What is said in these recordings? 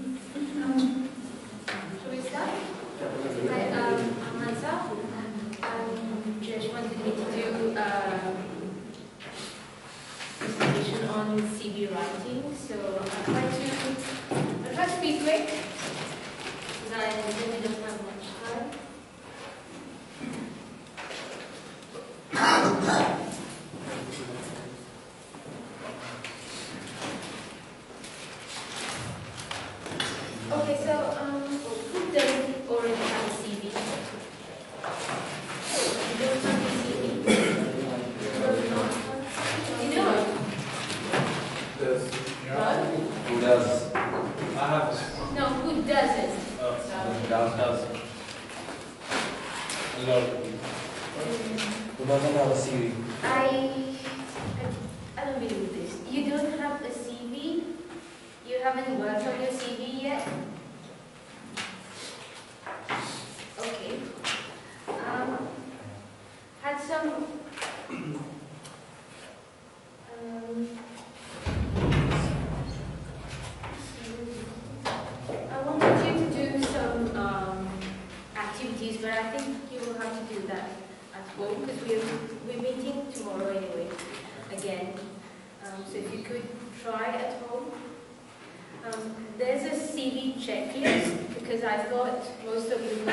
Shall we start? Hi, I'm Hansa. Josh wanted me to do a presentation on CV writing, so I'll try to be quick, because I really don't have much time. Okay, so who doesn't already have a CV? You don't have a CV? You don't? What? Who does? I have. No, who doesn't? Does. A lot of people. Who doesn't have a CV? I don't believe this. You don't have a CV? You haven't worked on your CV yet? Okay. Had some I wanted you to do some activities, but I think you will have to do that at home because we're meeting tomorrow anyway, again. So if you could try at home. There's a CV checklist because I thought most of you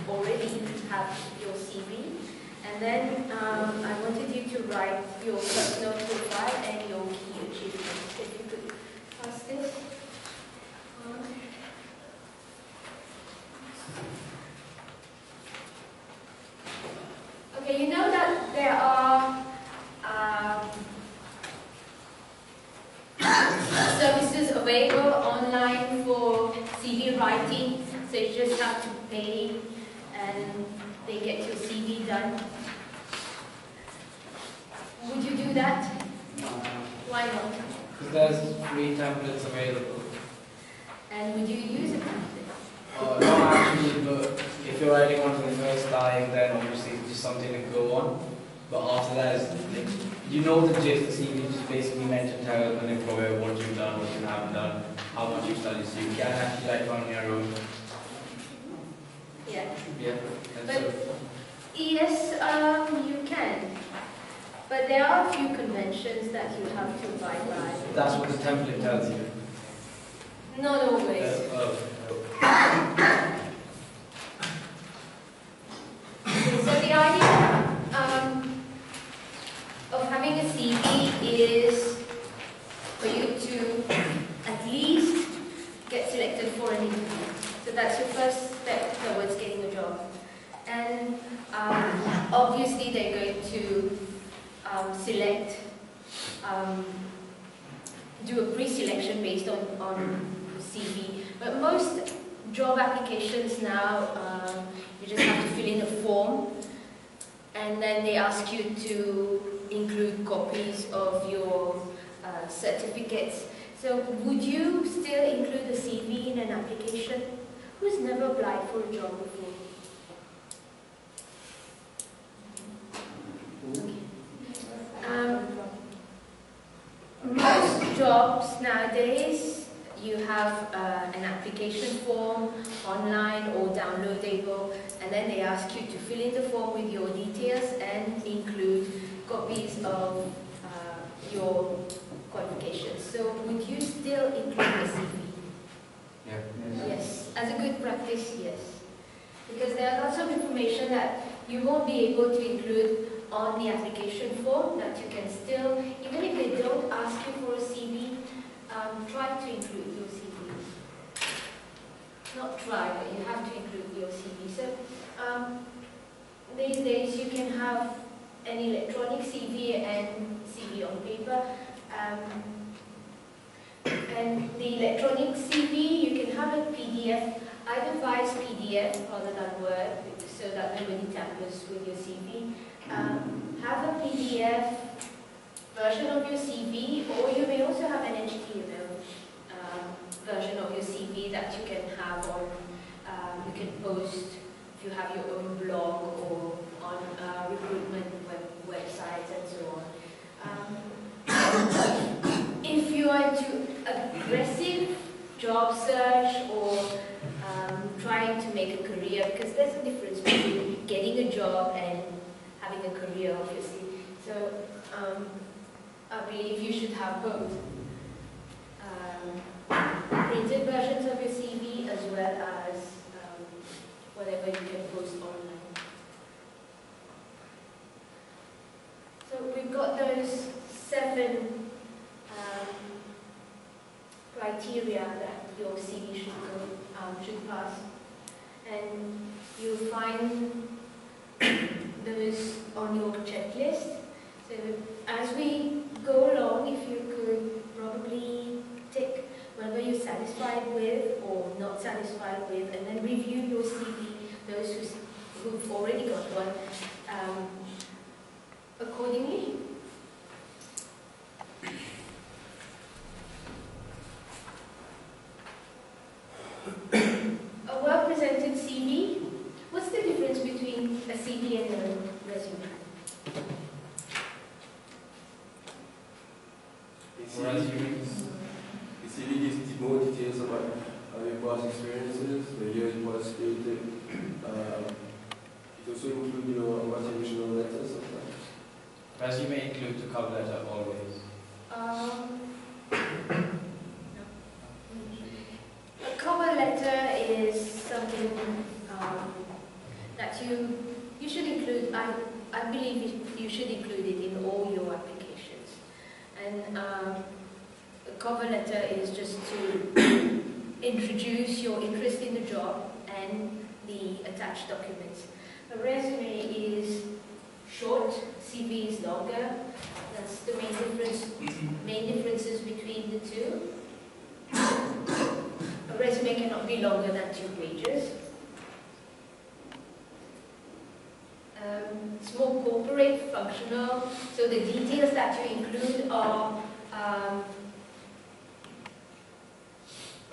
already have your CV. And then I wanted you to write your personal profile and your key achievements. If you could pass this. Okay, you know that there are services available online for CV writing, so you just have to pay and they get your CV done. Would you do that? Why not? Because there's free templates available. And would you use a template? Not actually, but if you're writing one for the first time, then obviously it's just something to go on. But after that, it's like, you know the gist. The CV is just basically meant to tell an employer what you've done, what you haven't done, how much you've studied, so you can actually write on your own. Yeah. Yeah. But yes, you can. But there are a few conventions that you have to abide by. That's what the template tells you. Not always. Okay, so the idea of having a CV is for you to at least get selected for an interview. So that's your first step towards getting a job. And obviously they're going to select, do a pre-selection based on CV. But most job applications now, you just have to fill in a form and then they ask you to include copies of your certificates. So would you still include a CV in an application? Who's never applied for a job before? Most jobs nowadays, you have an application form online or downloadable, and then they ask you to fill in the form with your details and include copies of your qualifications. So would you still include a CV? Yeah. Yes, as a good practice, yes. Because there are lots of information that you won't be able to include on the application form that you can still, even if they don't ask you for a CV, try to include your CV. Not try, but you have to include your CV. So these days you can have an electronic CV and CV on paper. And the electronic CV, you can have a PDF. I'd advise PDF rather than Word, so that nobody tampers with your CV. Have a PDF version of your CV, or you may also have an HTML version of your CV that you can have on, you can post if you have your own blog or on recruitment websites and so on. If you are into aggressive job search or trying to make a career, because there's a difference between getting a job and having a career, obviously. So I believe you should have both. Printed versions of your CV as well as whatever you can post online. So we've got those 7 criteria that your CV should pass, and you'll find those on your checklist. So as we go along, if you could probably tick whether you're satisfied with or not satisfied with, and then review your CV, those who've already got one, accordingly. A well-presented CV. What's the difference between a CV and a resume? The CV gives more details about your past experiences, the years you participated. It also includes your motivational letters sometimes. Resume includes the cover letter always. A cover letter is something that you should include. I believe you should include it in all your applications. And a cover letter is just to introduce your interest in the job and the attached documents. A resume is short, CV is longer. That's the main differences between the two. A resume cannot be longer than 2 pages. It's more corporate, functional, so the details that you include are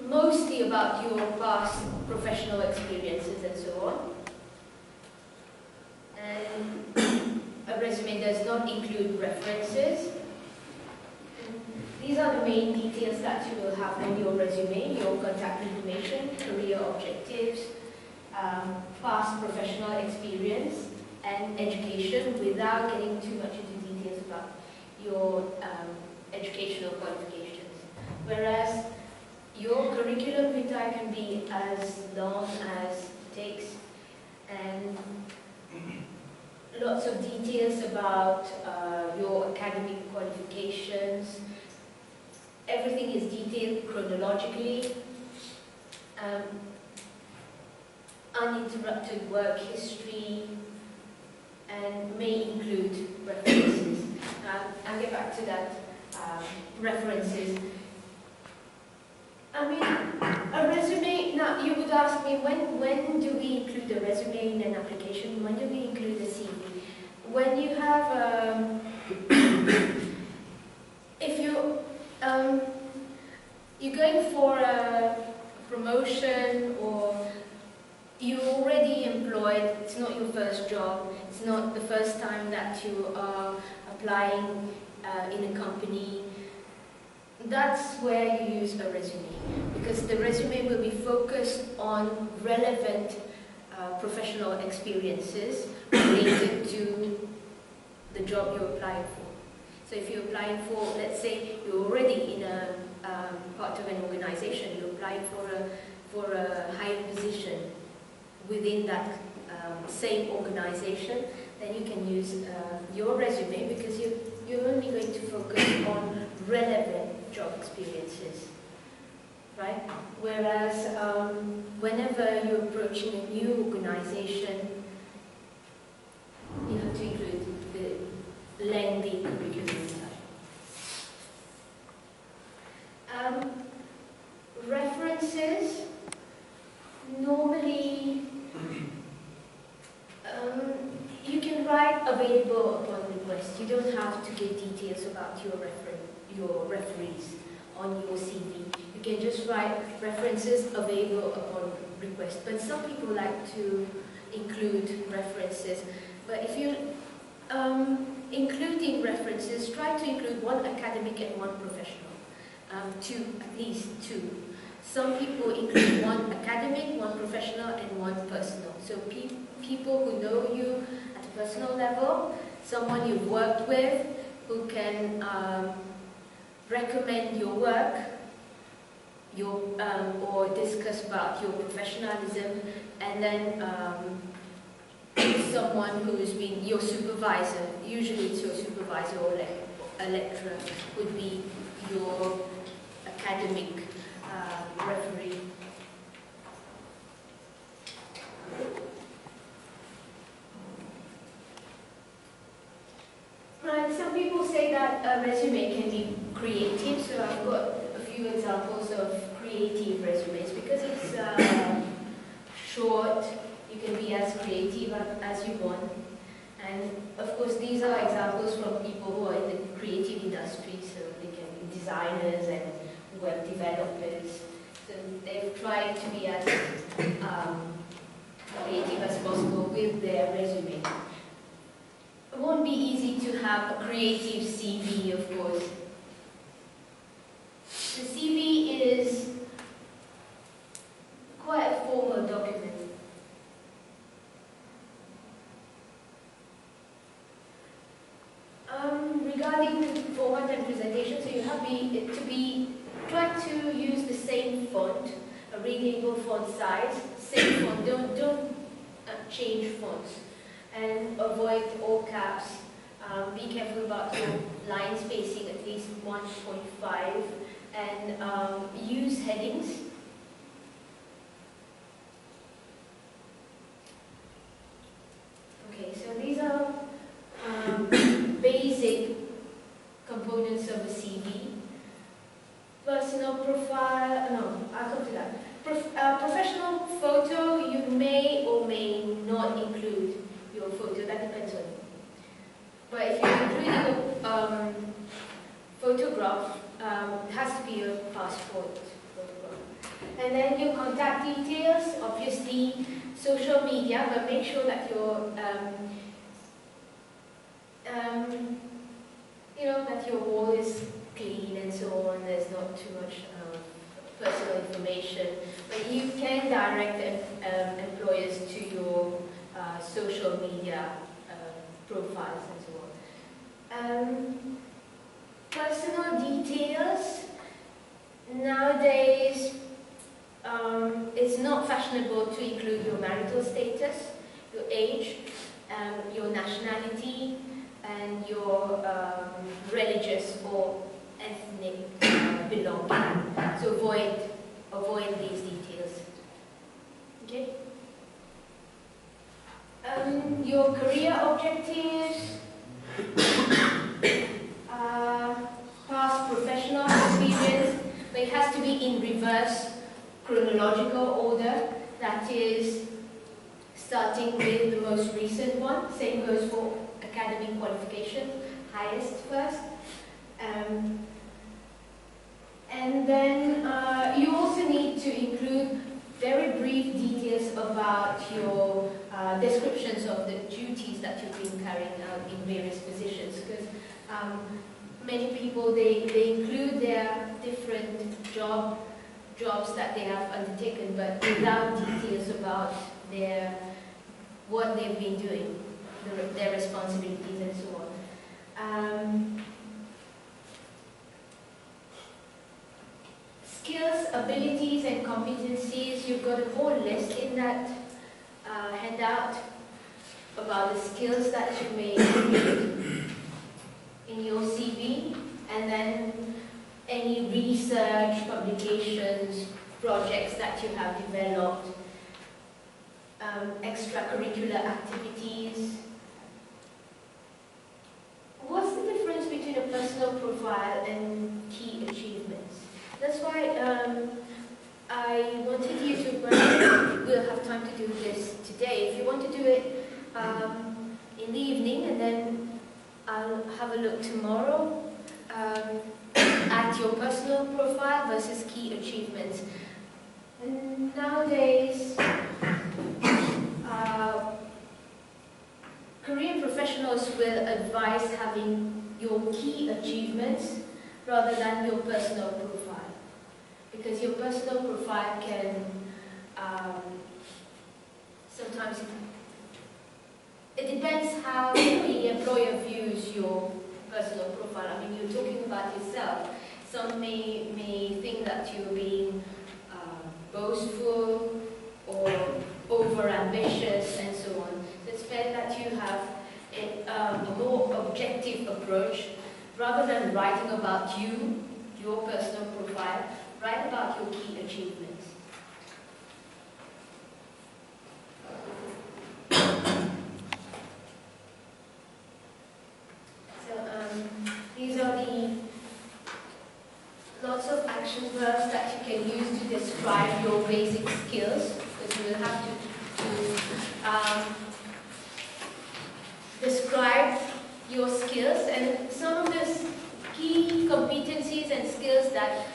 mostly about your past professional experiences and so on. And a resume does not include references. These are the main details that you will have on your resume: your contact information, career objectives, past professional experience, and education, without getting too much into details about your educational qualifications. Whereas your curriculum vitae can be as long as it takes, and lots of details about your academic qualifications. Everything is detailed chronologically. Uninterrupted work history, and may include references. I'll get back to that. References. I mean, a resume, now you would ask me, when do we include a resume in an application? When do we include a CV? When you have, if you're going for a promotion, or you're already employed, it's not your first job, it's not the first time that you are applying in a company, that's where you use a resume, because the resume will be focused on relevant professional experiences related to the job you're applying for. So if you're applying for, let's say you're already in a part of an organization, you're applying for a higher position within that same organization, then you can use your resume, because you're only going to focus on relevant job experiences, right? Whereas whenever you're approaching a new organization, you have to include the lengthy curriculum. References, normally you can write available upon request. You don't have to give details about your referees on your CV. You can just write references available upon request. But some people like to include references. But if you including references, try to include one academic and one professional. At least two. Some people include one academic, one professional, and one personal. So people who know you at a personal level, someone you've worked with, who can recommend your work, or discuss about your professionalism, and then someone who has been your supervisor. Usually it's your supervisor or a lecturer would be your academic referee. Right, some people say that a resume can be creative, so I've got a few examples of creative resumes. Because it's short, you can be as creative as you want. And of course, these are examples from people who are in the creative industry, so they can be designers and web developers. So they've tried to be as creative as possible with their resume. It won't be easy to have a creative CV, of course. The CV is quite a formal document. Regarding the format and presentation, so you have try to use the same font, a readable font size, same font. Don't change fonts, and avoid all caps. Be careful about your line spacing, at least 1.5, and use headings. Okay, so these are basic components of a CV. Personal profile, no, I'll come to that. Professional photo, you may or may not include your photo, that depends on you. But if you're including a photograph, it has to be a passport photograph. And then your contact details, obviously social media, but make sure that that your wall is clean and so on. There's not too much personal information, but you can direct employers to your social media profiles and so on. Personal details. Nowadays, it's not fashionable to include your marital status, your age, your nationality, and your religious or ethnic belonging. So avoid these details. Okay. Your career objectives, past professional experience, but it has to be in reverse chronological order. That is, starting with the most recent one. Same goes for academic qualification, highest first. And then you also need to include very brief details about your descriptions of the duties that you've been carrying out in various positions, because many people, they include their different jobs that they have undertaken, but without details about what they've been doing, their responsibilities and so on. Skills, abilities and competencies, you've got a whole list in that handout about the skills that you may need in your CV, and then any research, publications, projects that you have developed, extracurricular activities. What's the difference between a personal profile and key achievements? That's why I wanted you to, we'll have time to do this today. If you want to do it in the evening, and then I'll have a look tomorrow at your personal profile versus key achievements. Nowadays, career professionals will advise having your key achievements rather than your personal profile. because your personal profile can sometimes, it depends how the employer views your personal profile. I mean, you're talking about yourself. Some may think that you're being boastful or over-ambitious and so on. So it's better that you have a more objective approach. Rather than writing about you, your personal profile, write about your key achievements. These are the lots of action verbs that you can use to describe your basic skills, because you will have to describe your skills and some of the key competencies and skills that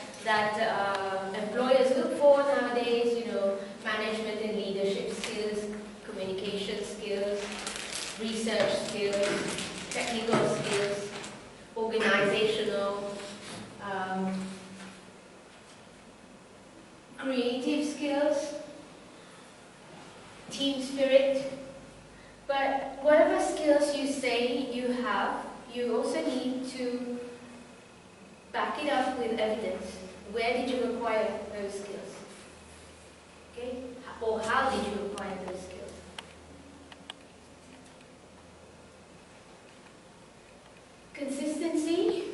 employers look for nowadays. You know, management and leadership skills, communication skills, research skills, technical skills, organizational, creative skills, team spirit. But whatever skills you say you have, you also need to back it up with evidence. Where did you acquire those skills? Okay? Or how did you acquire those skills? Consistency.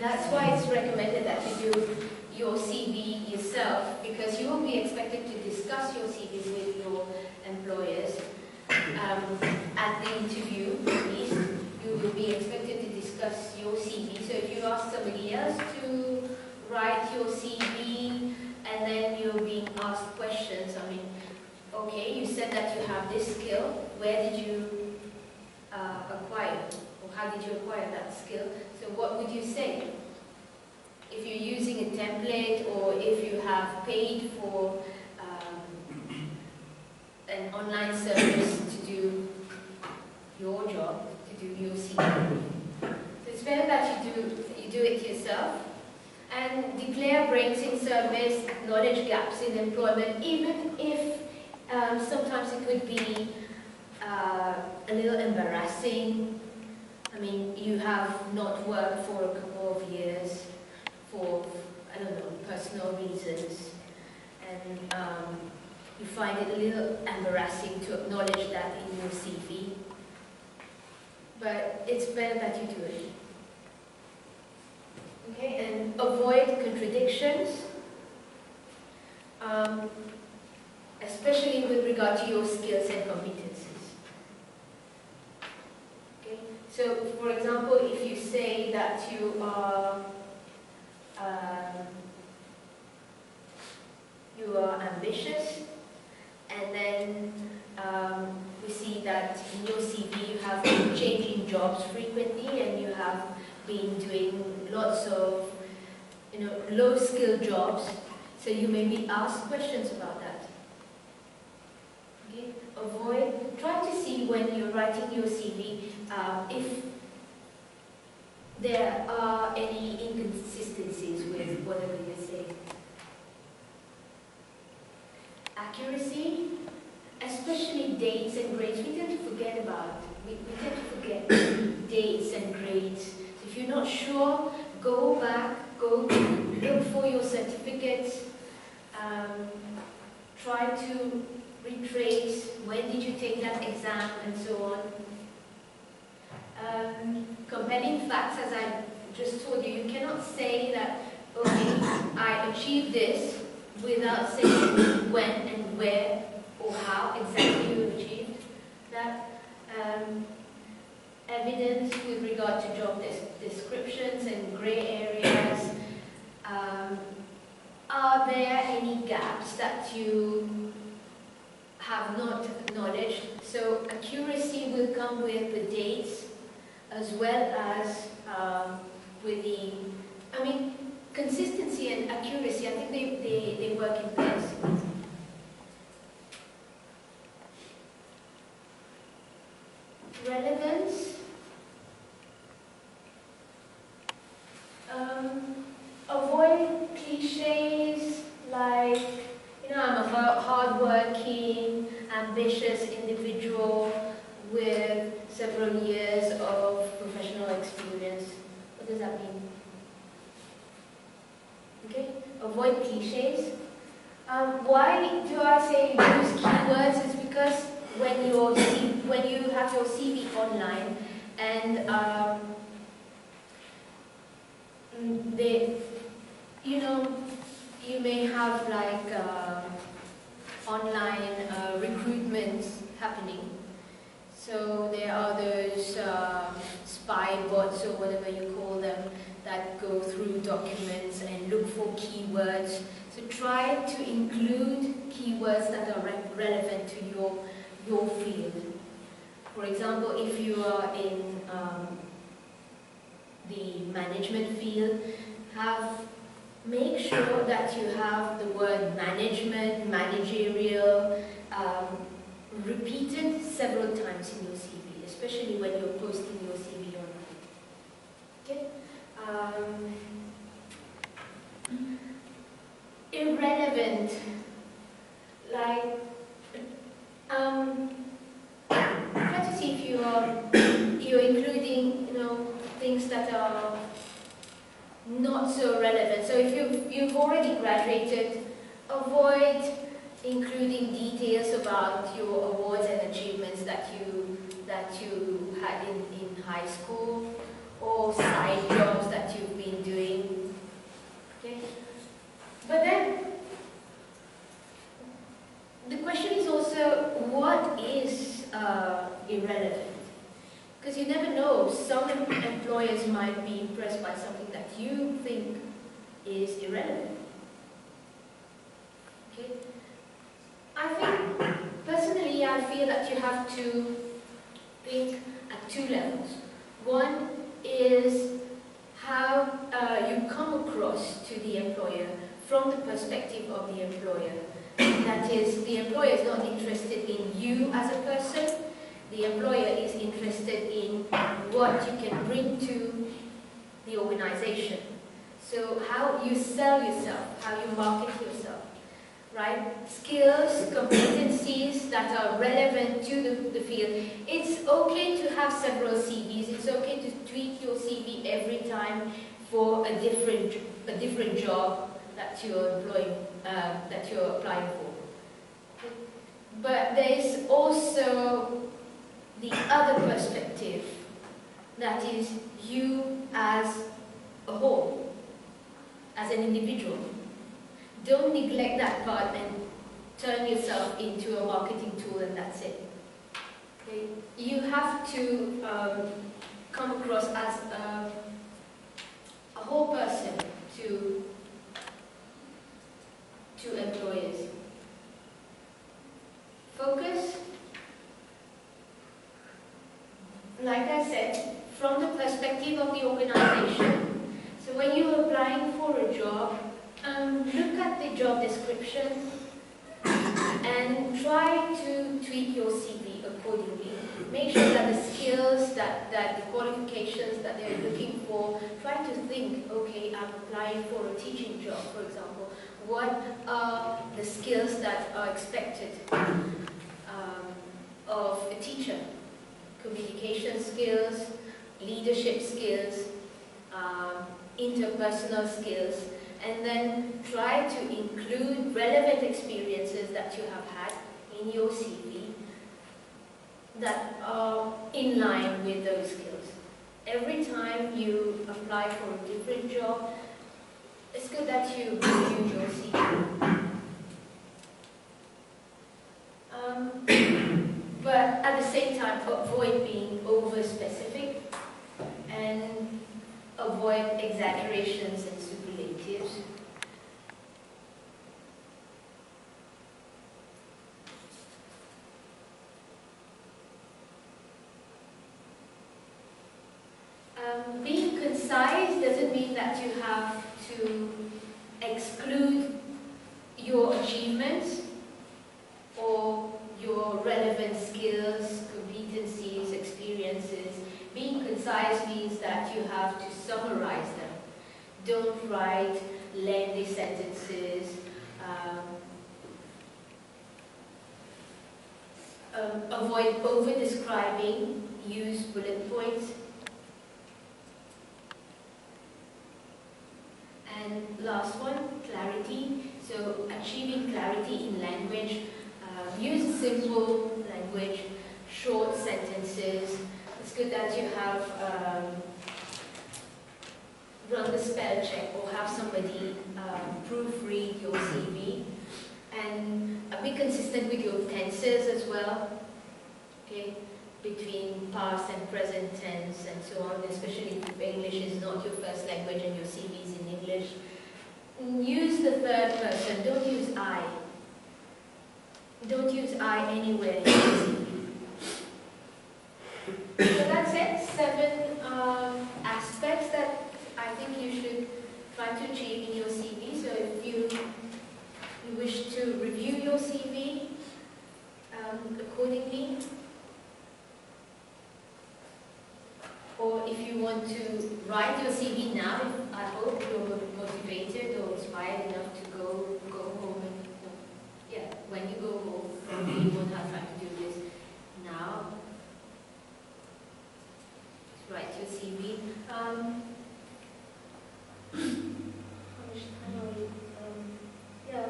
That's why it's recommended that you do your CV yourself, because you will be expected to discuss your CV with your employers. At the interview, at least, you will be expected to discuss your CV. So if you ask somebody else to write your CV and then you're being asked questions, I mean, okay, you said that you have this skill, where did you acquire, or how did you acquire that skill? So what would you say? If you're using a template, or if you have paid for an online service to do your job, to do your CV. So it's better that you do it yourself, and declare breaks in service, knowledge gaps in employment, even if sometimes it could be a little embarrassing. I mean, you have not worked for a couple of years for, I don't know, personal reasons, and you find it a little embarrassing to acknowledge that in your CV, but it's better that you do it. Okay, and avoid contradictions, especially with regard to your skills and competencies. Okay, so for example, if you say that you are ambitious, and then we see that in your CV you have been changing jobs frequently, and you have been doing lots of, low-skill jobs. So you may be asked questions about that. Okay? Try to see when you're writing your CV if there are any inconsistencies with whatever you say. Accuracy, especially dates and grades, we tend to forget about. We tend to forget dates and grades. So if you're not sure, go back, go look for your certificates, try to retrace when did you take that exam and so on. Compelling facts, as I just told you, you cannot say that, okay, I achieved this without saying when and where or how exactly you achieved that. Evidence with regard to job descriptions and grey areas. Are there any gaps that you have not acknowledged? So accuracy will come with the dates, as well as with the, consistency and accuracy, I think they work in pairs. Relevance. Avoid cliche Okay? Avoid cliches. Why do I say use keywords? Is because when you have your CV online and you may have like online recruitments happening. So there are those spy bots or whatever you call them that go through documents and look for keywords. So try to include keywords that are relevant to your field. For example, if you are in the management field, make sure that you have the word management, managerial, repeated several times in your CV, especially when you're posting your CV online. Okay? Irrelevant, like, try to see if you're including, things that are not so relevant. So if you've already graduated, avoid including details about your awards and achievements that you had in high school, or side jobs that you've been doing. Okay? But then the question is also, what is irrelevant? Because you never know, some employers might be impressed by something that you think is irrelevant. Okay? Personally, I feel that you have to think at two levels. One is how you come across to the employer from the perspective of the employer. That is, the employer is not interested in you as a person. The employer is interested in what you can bring to the organization. So how you sell yourself, how you market yourself, right? Skills, competencies that are relevant to the field. It's okay to have several CVs. It's okay to tweak your CV every time for a different job that you're applying for. But there is also the other perspective, that is you as a whole, as an individual. Don't neglect that part and turn yourself into a marketing tool and that's it. Okay? You have to come across as a whole person to employers. Focus, like I said, from the perspective of the organization. So when you're applying for a job, look at the job description and try to tweak your CV accordingly. Make sure that the skills, that the qualifications that they're looking for, try to think, okay, I'm applying for a teaching job, for example. What are the skills that are expected of a teacher? Communication skills, leadership skills, interpersonal skills, and then try to include relevant experiences that you have had in your CV that are in line with those skills. Every time you apply for a different job, it's good that you review your CV. But at the same time, avoid being over-specific and avoid exaggerations and superlatives. Being concise doesn't mean that you have to exclude your achievements or your relevant skills, competencies, experiences. Being concise means that you have to summarize them. Don't write lengthy sentences. Avoid over-describing. Use bullet points. And last one, clarity. So achieving clarity in language. Use simple language, short sentences. It's good that you have run the spell check or have somebody proofread your CV. And be consistent with your tenses as well, okay, between past and present tense and so on, especially if English is not your first language and your CV is in English. Use the third person, don't use I. Don't use I anywhere in your CV. So that's it, 7 aspects that I think you should try to achieve in your CV. So if you wish to review your CV accordingly, or if you want to write your CV now, I hope you're motivated or inspired enough to go home and when you go home, probably you won't have time to do this now. Write your CV. How much time are we?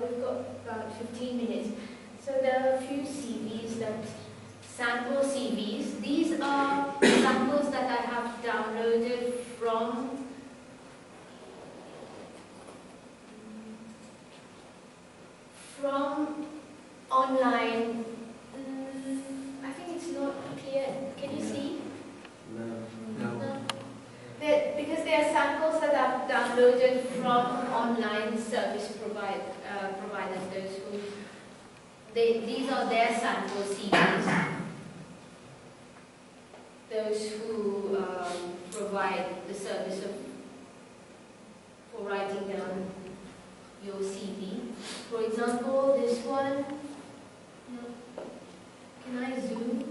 We've got about 15 minutes. So there are a few CVs sample CVs. These are samples that I have downloaded from online. I think it's not clear. Can you see? No. Because they are samples that I've downloaded from online service providers. These are their sample CVs. Those who provide the service for writing down your CV. For example, this one. Can I zoom?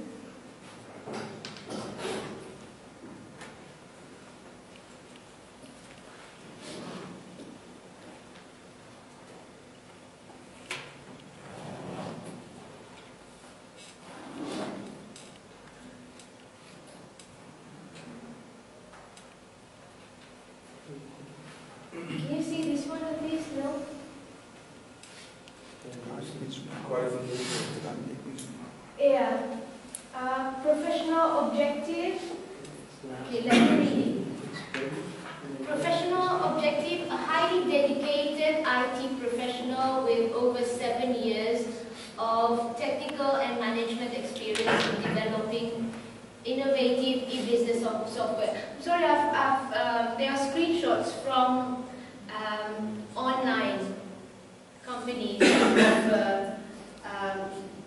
Can you see this one at least? No? Yeah. Professional objective. Okay, let me read it. Professional objective, a highly dedicated IT professional with over 7 years of technical and management experience in developing innovative e-business software. I'm sorry, there are screenshots from online companies of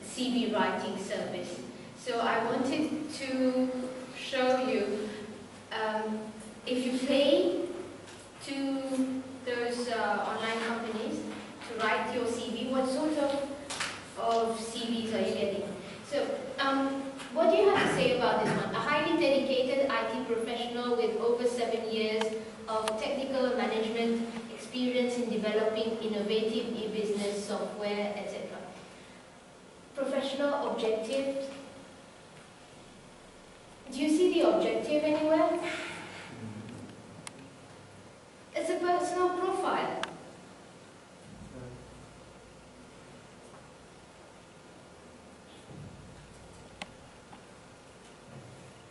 CV writing service. So I wanted to show you, if you pay to those online companies to write your CV, what sort of CVs are you getting? So what do you have to say about this one? A highly dedicated IT professional with over 7 years of technical management experience in developing innovative e-business software, etc. Professional objective. Do you see the objective anywhere? It's a personal profile.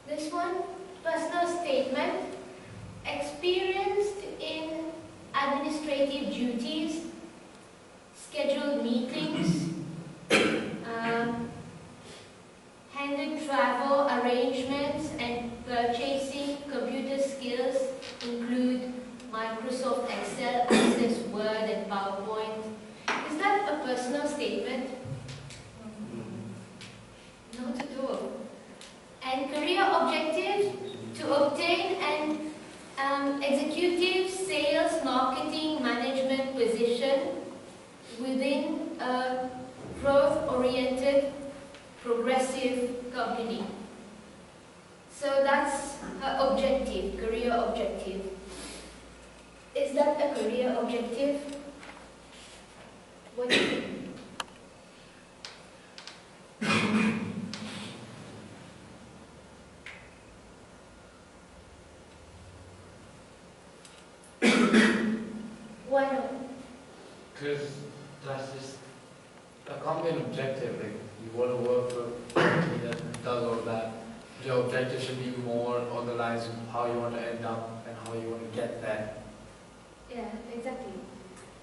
This one, personal statement, experienced in administrative duties, scheduled meetings, handled travel arrangements and purchasing. Computer skills include Microsoft Excel, Access Word and PowerPoint. Is that a personal statement? Not at all. And career objective, to obtain an executive sales marketing management position within a growth-oriented progressive company. So that's her objective, career objective. Is that a career objective? What do you think? Because that's just, that can't be an objective. Like, you want to work for a company that does all that. Your objective should be more on the lines of how you want to end up and how you want to get there. Yeah, exactly.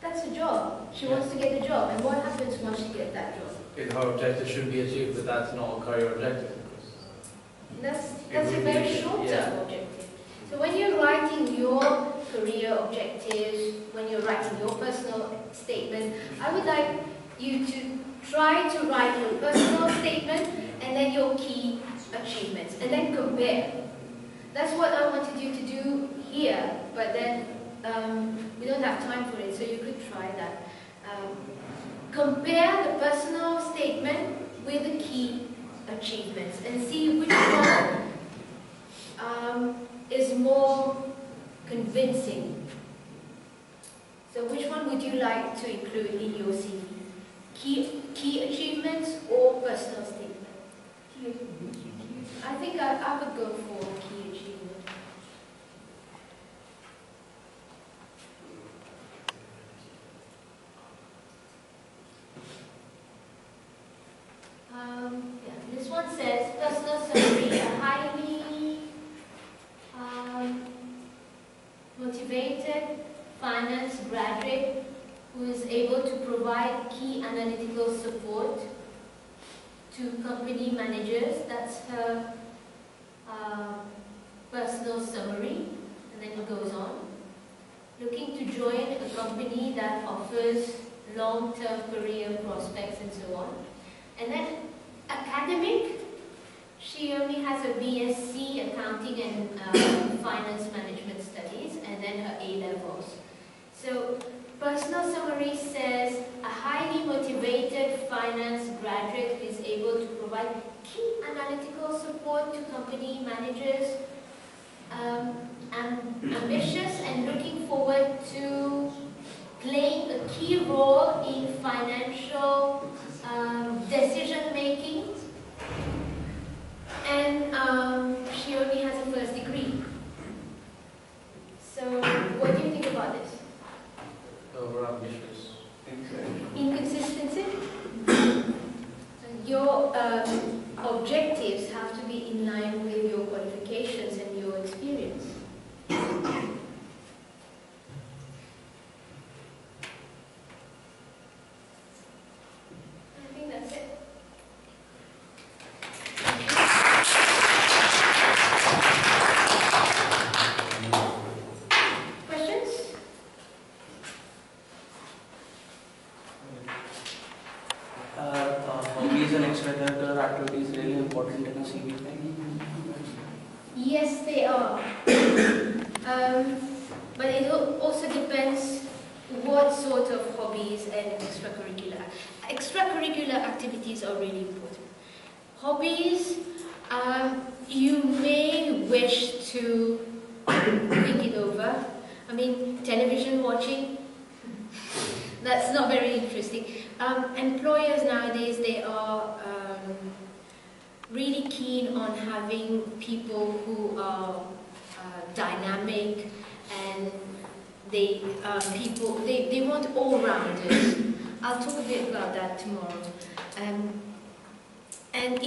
That's the job. She wants to get the job, and what happens once she gets that job? If her objective should be achieved, but that's not a career objective. That's It a would very be- short-term yeah. objective. So when you're writing your career objectives, when you're writing your personal statement, I would like you to try to write your personal statement and then your key achievements, and then compare. That's what I wanted you to do here, but then we don't have time for it, so you could try that. Compare the personal statement with the key achievements and see which one is more convincing. So which one would you like to include in your CV? Key achievements or personal statement? I think I would go for key achievement. Yeah, this one says personal summary, a highly motivated finance graduate who is able to provide key analytical support to company managers. That's her personal summary, and then it goes on. Looking to join a company that offers long-term career prospects and so on. And then academic, she only has a BSc Accounting and Finance Management Studies, and then her A-levels. So personal summary says a highly motivated finance graduate who is able to provide key analytical support to company managers, ambitious and looking forward to playing a key role in financial decision making, and she only has a first degree. So what do you think about this? Over ambitious. Inconsistency? Your objectives have to be in line with your qualifications and your experience. I think that's it. Questions? Hobbies and extracurricular activities really important in a CV? Yes, they are. But it also depends what sort of hobbies and extracurricular activities are really important. Hobbies, you may wish to think it over. I mean, television watching, that's not very interesting. Employers nowadays, they are really keen on having people who are dynamic, and they want all-rounders. I'll talk a bit about that tomorrow. And if